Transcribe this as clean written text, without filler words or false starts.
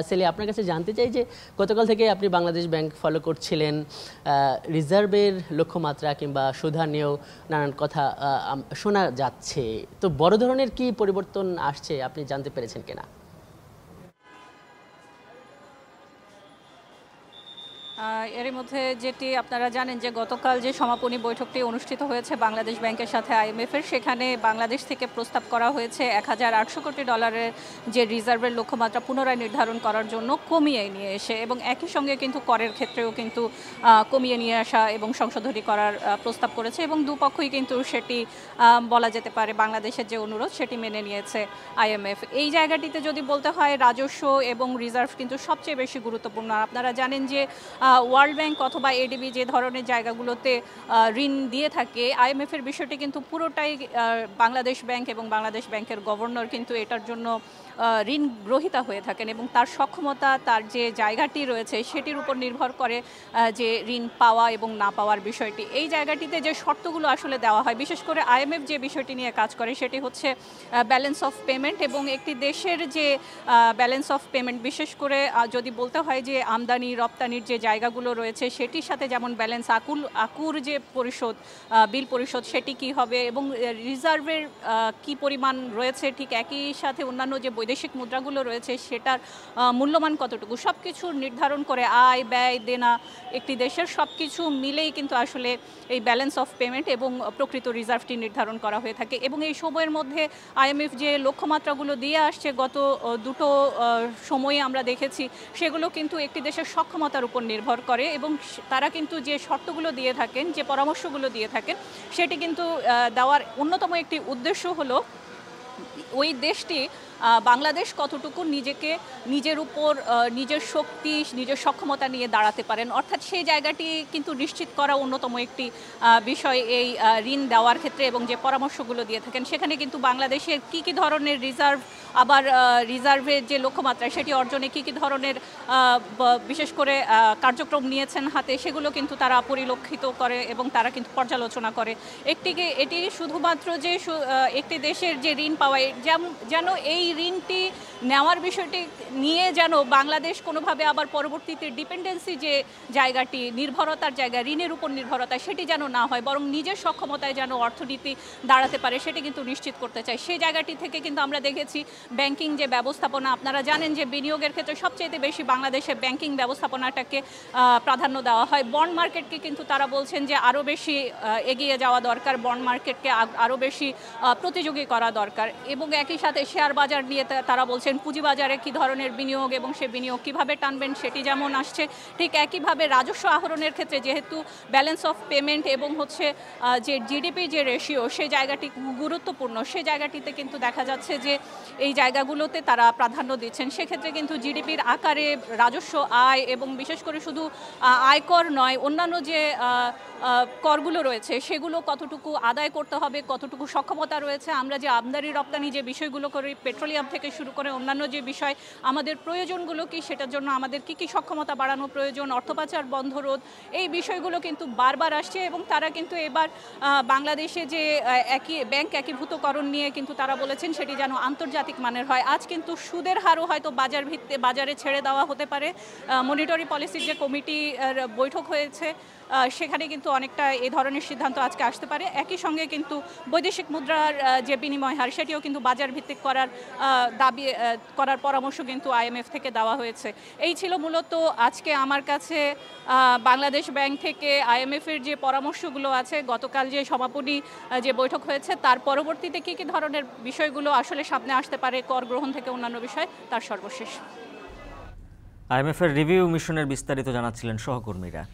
আসলে আপনার কাছে জানতে চাই যে গতকাল থেকে আপনি বাংলাদেশ ব্যাংক ফলো করছিলেন, রিজার্ভের লক্ষ্যমাত্রা কিংবা সুদহার নিয়েও নানান কথা শোনা যাচ্ছে। তো বড় ধরনের কি পরিবর্তন আসছে আপনি জানতে পেরেছেন কিনা? এরই মধ্যে যেটি আপনারা জানেন যে গতকাল যে সমাপনী বৈঠকটি অনুষ্ঠিত হয়েছে বাংলাদেশ ব্যাংকের সাথে আইএমএফের, সেখানে বাংলাদেশ থেকে প্রস্তাব করা হয়েছে ১,৮০০ কোটি ডলারের যে রিজার্ভের লক্ষ্যমাত্রা পুনরায় নির্ধারণ করার জন্য কমিয়ে নিয়ে এসে, এবং একই সঙ্গে কিন্তু করের ক্ষেত্রেও কিন্তু কমিয়ে নিয়ে আসা এবং সংশোধনী করার প্রস্তাব করেছে, এবং দুপক্ষই কিন্তু সেটি বলা যেতে পারে বাংলাদেশের যে অনুরোধ সেটি মেনে নিয়েছে আইএমএফ। এই জায়গাটিতে যদি বলতে হয়, রাজস্ব এবং রিজার্ভ কিন্তু সবচেয়ে বেশি গুরুত্বপূর্ণ। আপনারা জানেন যে ওয়ার্ল্ড ব্যাংক অথবা এডিবি যে ধরনের জায়গাগুলোতে ঋণ দিয়ে থাকে, আইএমএফের বিষয়টি কিন্তু পুরোটাই বাংলাদেশ ব্যাংক এবং বাংলাদেশ ব্যাংকের গভর্নর কিন্তু এটার জন্য ঋণ গ্রহীতা হয়ে থাকেন, এবং তার সক্ষমতা, তার যে জায়গাটি রয়েছে সেটির উপর নির্ভর করে যে ঋণ পাওয়া এবং না পাওয়ার বিষয়টি। এই জায়গাটিতে যে শর্তগুলো আসলে দেওয়া হয়, বিশেষ করে আইএমএফ যে বিষয়টি নিয়ে কাজ করে সেটি হচ্ছে ব্যালেন্স অফ পেমেন্ট, এবং একটি দেশের যে ব্যালেন্স অফ পেমেন্ট, বিশেষ করে যদি বলতে হয় যে আমদানি রপ্তানির যে জায়গাগুলো রয়েছে সেটির সাথে যেমন ব্যালেন্স আকুর যে পরিশোধ, বিল পরিশোধ সেটি কি হবে, এবং রিজার্ভের কি পরিমাণ রয়েছে, ঠিক একই সাথে অন্যান্য যে বৈদেশিক মুদ্রাগুলো রয়েছে সেটার মূল্যমান কতটুকু, সব কিছু নির্ধারণ করে আয় ব্যয় দেনা একটি দেশের সব কিছু মিলেই কিন্তু আসলে এই ব্যালেন্স অফ পেমেন্ট এবং প্রকৃত রিজার্ভটি নির্ধারণ করা হয়ে থাকে। এবং এই সময়ের মধ্যে আইএমএফ যে লক্ষ্যমাত্রাগুলো দিয়ে আসছে গত দুটো সময়ে আমরা দেখেছি, সেগুলো কিন্তু একটি দেশের সক্ষমতার উপর নির্ভর করে, এবং তারা কিন্তু যে শর্তগুলো দিয়ে থাকেন, যে পরামর্শগুলো দিয়ে থাকেন, সেটি কিন্তু দেওয়ার অন্যতম একটি উদ্দেশ্য হলো ওই দেশটি বাংলাদেশ কতটুকু নিজের উপর নিজের শক্তি, নিজের সক্ষমতা নিয়ে দাঁড়াতে পারেন, অর্থাৎ সেই জায়গাটি কিন্তু নিশ্চিত করা অন্যতম একটি বিষয় এই ঋণ দেওয়ার ক্ষেত্রে। এবং যে পরামর্শগুলো দিয়ে থাকেন সেখানে কিন্তু বাংলাদেশের কী ধরনের রিজার্ভ, আবার রিজার্ভের যে লক্ষ্যমাত্রা সেটি অর্জনে কী ধরনের বিশেষ করে কার্যক্রম নিয়েছেন হাতে, সেগুলো কিন্তু তারা পরিলক্ষিত করে এবং তারা কিন্তু পর্যালোচনা করে। এটি শুধুমাত্র যে একটি দেশের যে ঋণ পাওয়া, যেন এই ঋণটি নেওয়ার বিষয়টি নিয়ে যেন বাংলাদেশ কোনোভাবে আবার পরবর্তীতে ডিপেন্ডেন্সি যে জায়গাটি, নির্ভরতার জায়গা, ঋণের উপর নির্ভরতা, সেটি যেন না হয়, বরং নিজের সক্ষমতায় যেন অর্থনীতি দাঁড়াতে পারে, সেটি কিন্তু নিশ্চিত করতে চাই। সেই জায়গাটি থেকে কিন্তু আমরা দেখেছি ব্যাংকিং যে ব্যবস্থাপনা, আপনারা জানেন যে বিনিয়োগের ক্ষেত্রে সবচেয়ে বেশি বাংলাদেশে ব্যাংকিং ব্যবস্থাপনাটাকে প্রাধান্য দেওয়া হয়। বন্ড মার্কেটকে কিন্তু তারা বলছেন যে আরও বেশি এগিয়ে যাওয়া দরকার, বন্ড মার্কেটকে আরও বেশি প্রতিযোগী করা দরকার, এবং একই সাথে শেয়ার বাজার নিয়ে তারা বলছেন পুঁজিবাজারে কী ধরনের বিনিয়োগ এবং সে বিনিয়োগ কীভাবে টানবেন সেটি যেমন আসছে, ঠিক একইভাবে রাজস্ব আহরণের ক্ষেত্রে যেহেতু ব্যালেন্স অফ পেমেন্ট এবং হচ্ছে যে জিডিপি যে রেশিও, সেই জায়গাটি গুরুত্বপূর্ণ, সেই জায়গাটিতে কিন্তু দেখা যাচ্ছে যে এই জায়গাগুলোতে তারা প্রাধান্য দিচ্ছেন। সেক্ষেত্রে কিন্তু জিডিপির আকারে রাজস্ব আয়, এবং বিশেষ করে শুধু আয়কর নয়, অন্যান্য যে করগুলো রয়েছে সেগুলো কতটুকু আদায় করতে হবে, কতটুকু সক্ষমতা রয়েছে, আমরা যে আমদানি রপ্তানি যে বিষয়গুলো করি, পেট্রোলিয়াম থেকে শুরু করে অন্যান্য যে বিষয়, আমাদের প্রয়োজনগুলো কি, সেটার জন্য আমাদের কি সক্ষমতা বাড়ানো প্রয়োজন, অর্থপাচার বন্ধ রোধ, এই বিষয়গুলো কিন্তু বারবার আসছে। এবং তারা কিন্তু এবার বাংলাদেশে যে ব্যাংক একীভূতকরণ নিয়ে কিন্তু তারা বলেছেন সেটি যেন আন্তর্জাতিক মানের হয়। আজ কিন্তু সুদের হারও হয়তো বাজারে ছেড়ে দেওয়া হতে পারে। মনিটরি পলিসির যে কমিটির বৈঠক হয়েছে সেখানে কিন্তু অনেকটা এই ধরনের সিদ্ধান্ত আজকে আসতে পারে। একই সঙ্গে কিন্তু বৈদেশিক মুদ্রার যে বিনিময় হার, সেটিও কিন্তু বাজার ভিত্তিক করার পরামর্শ কিন্তু আইএমএফ থেকে দেওয়া হয়েছে। এই ছিল মূলত আজকে আমার কাছে বাংলাদেশ ব্যাংক থেকে আইএমএফের যে পরামর্শগুলো আছে, গতকাল যে সমাপনী যে বৈঠক হয়েছে তার পরবর্তীতে কী ধরনের বিষয়গুলো আসলে সামনে আসতে পারে, কর গ্রহণ থেকে অন্যান্য বিষয়, তার সর্বশেষ। আইএমএফের রিভিউ মিশনের বিস্তারিত জানাচ্ছিলেন সহকর্মীরা।